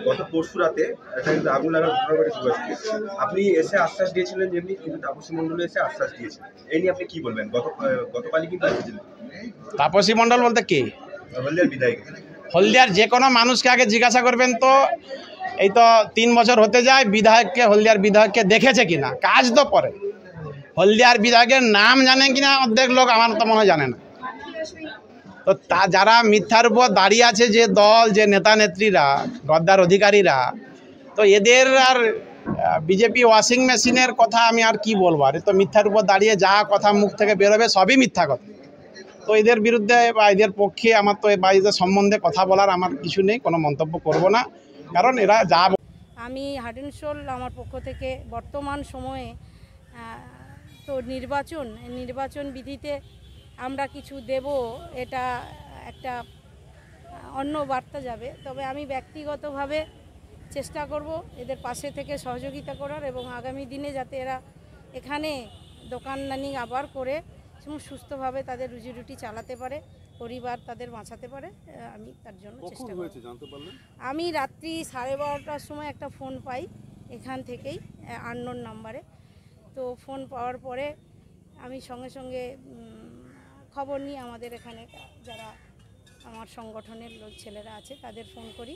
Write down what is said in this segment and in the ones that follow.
গত পরশু রাতে একটা কিন্তু আগুন লাগার ঘটনা ঘটেছিল। আপনি এসে আশ্বাস দিয়েছিলেন যেমনি, কিন্তু তাপসী মণ্ডল এসে আশ্বাস দিয়েছিলেন, এই নিয়ে আপনি কি বলবেন? গতকালই কিন্তু এসেছিলেন। তাপসী মণ্ডল বলতে কে? হলদিয়ার বিধায়ক। হলদিয়ার যে কোনো মানুষকে আগে জিজ্ঞাসা করবেন তো। এই তো 3 বছর হতে যায়, বিধায়ককে, হলদিয়ার বিধায়ককে দেখেছে কিনা, কাজ তো পরে। হলদিয়ার বিধায়কের নাম জানে কিনা অর্ধেক লোক আমার তো মনে হয় জানে না। তো যারা মিথ্যার উপর দাঁড়িয়ে আছে, যে দল, যে নেতা নেত্রীরা, গদ্দার অধিকারীরা, তো এদের আর বিজেপি ওয়াশিং মেশিনের কথা আমি আর কি বলবো। আর তো মিথ্যার উপর দাঁড়িয়ে যা কথা মুখ থেকে বেরোবে সবই মিথ্যা কথা। তো এদের বিরুদ্ধে বা এদের পক্ষে আমার তো বা এদের সম্বন্ধে কথা বলার আমার কিছু নেই, কোনো মন্তব্য করব না, কারণ এরা যা। আমি হার্ডিনসোল আমার পক্ষ থেকে বর্তমান সময়ে তো নির্বাচন বিধিতে আমরা কিছু দেব, এটা একটা অন্য বার্তা যাবে। তবে আমি ব্যক্তিগতভাবে চেষ্টা করব এদের পাশে থেকে সহযোগিতা করার, এবং আগামী দিনে যাতে এরা এখানে দোকানদানি আবার করে এবং সুস্থভাবে তাদের রুজি রুটি চালাতে পারে, পরিবার তাদের বাঁচাতে পারে, আমি তার জন্য চেষ্টা করব। আমি রাত্রি 12:30টার সময় একটা ফোন পাই এখান থেকেই, আননোন নাম্বারে। তো ফোন পাওয়ার পরে আমি সঙ্গে সঙ্গে খবর নিয়ে আমাদের এখানে যারা আমার সংগঠনের ছেলেরা আছে তাদের ফোন করি,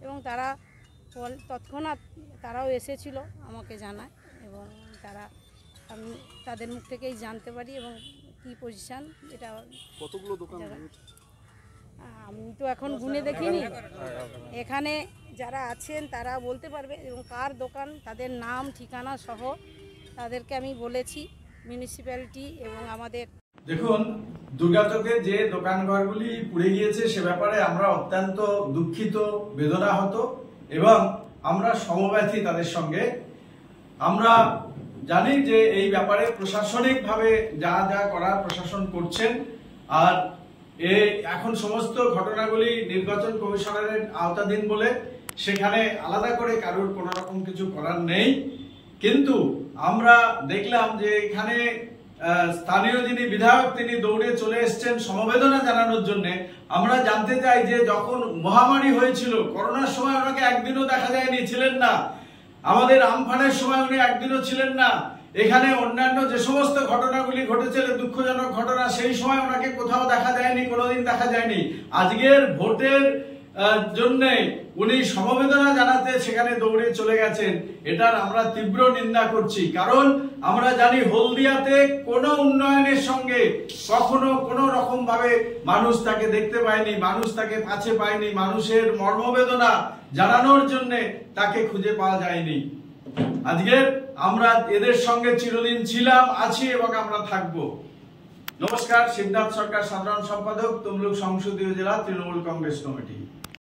এবং তারা তৎক্ষণাৎ তারাও এসেছিল আমাকে জানায়, এবং আমি তাদের মুখ থেকেই জানতে পারি এবং কি পজিশান। এটা কতগুলো দোকান আমি তো এখন গুনে দেখিনি, এখানে যারা আছেন তারা বলতে পারবে, এবং কার দোকান তাদের নাম ঠিকানা সহ তাদেরকে আমি বলেছি। মিউনিসিপ্যালিটি এবং আমাদের দেখুন, দুর্গাচকে যে দোকানঘরগুলি পুড়ে গিয়েছে সে ব্যাপারে আমরা অত্যন্ত দুঃখিত, বেদনাহত, এবং আমরা সমব্যথী তাদের সঙ্গে। আমরা জানি যে এই ব্যাপারে প্রশাসনিকভাবে যা যা করার প্রশাসন করছেন, আর এখন সমস্ত ঘটনাগুলি নির্বাচন কমিশনারের আওতাধীন বলে সেখানে আলাদা করে কারোর কোনো রকম কিছু করার নেই। কিন্তু আমরা দেখলাম যে এখানে স্থানীয় যিনি বিধায়ক তিনি দৌড়ে চলে এসেছেন সমবেদনা জানানোর জন্য। আমরা জানতে চাই যে যখন মহামারী হয়েছিল, করোনার সময় ওনাকে একদিনও দেখা যায়নি, ছিলেন না। আমাদের আমফানের সময় উনি একদিনও ছিলেন না। এখানে অন্যান্য যে সমস্ত ঘটনাগুলি ঘটেছে, দুঃখজনক ঘটনা, সেই সময় ওনাকে কোথাও দেখা যায়নি, কোনোদিন দেখা যায়নি। আজকের ভোটের জন্য উনি সমবেদনা জানাতে সেখানে দৌড়ে চলে গেছেন, এটার আমরা তীব্র নিন্দা করছি। কারণ আমরা জানি হলদিয়াতে কোনো উন্নয়নের সঙ্গে কখনো কোনো রকম ভাবে মানুষ তাকে দেখতে পায়নি, মানুষ তাকে কাছে পায়নি, মানুষের মর্মবেদনা জানানোর জন্য তাকে খুঁজে পাওয়া যায়নি। আজকে আমরা এদের সঙ্গে চিরদিন ছিলাম, আছি এবং আমরা থাকব। নমস্কার, শিবনাথ সরকার, সাধারণ সম্পাদক, তমলুক সংসদীয় জেলা তৃণমূল কংগ্রেস কমিটি।